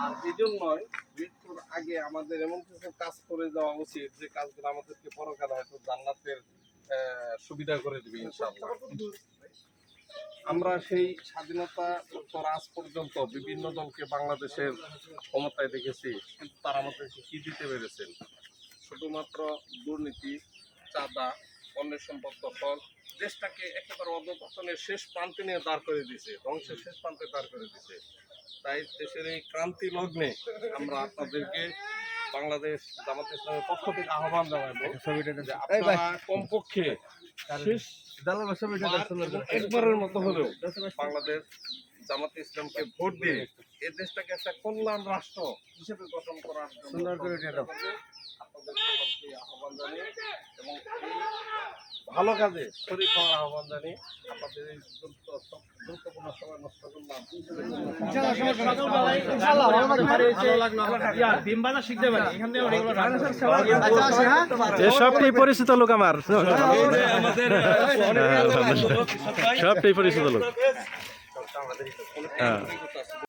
আর এই জন্যই মৃত্যুর আগে আমাদের এমন কিছু কাজ করে যাওয়া উচিত যে কাজগুলো আমাদেরকে পরকালে হয়তো জান্নাতের সুবিধা করে দিবে ইনশাআল্লাহ। আমরা সেই স্বাধীনতা উত্তর আজ পর্যন্ত বিভিন্ন দলকে বাংলাদেশের ক্ষমতায় দেখেছি, কিন্তু তারা আমাদেরকে কি দিতে পেরেছেন? শুধুমাত্র দুর্নীতি, চাঁদা, অন্যের সম্পদ দখল, দেশটাকে একেবারে অধঃপতনের শেষ প্রান্তে নিয়ে দাঁড় করে দিয়েছে, ধ্বংসের শেষ প্রান্তে দাঁড় করে দিয়েছে। তাই দেশের এই ক্রান্তি লগ্নে আমরা আপনাদেরকে বাংলাদেশ জামাত ইসলামের পক্ষ থেকে আহ্বান জানাবো যে আপনারা কমপক্ষে শেষ একবারের মতো হলেও বাংলাদেশ জামাত ইসলামকে ভোট দিয়ে এই দেশটাকে একটা কল্যাণ রাষ্ট্র হিসেবে গঠন করার জন্য আপনাদের সকলকে আহ্বান জানিয়ে এবং এই ভালো কাজে শরীর হওয়ার আহ্বান জানিয়ে আপনাদের এই গুরুত্বপূর্ণ সময় নষ্ট করলাম। সবটাই পরিচিত লোক আমার, সবটাই পরিচিত লোক।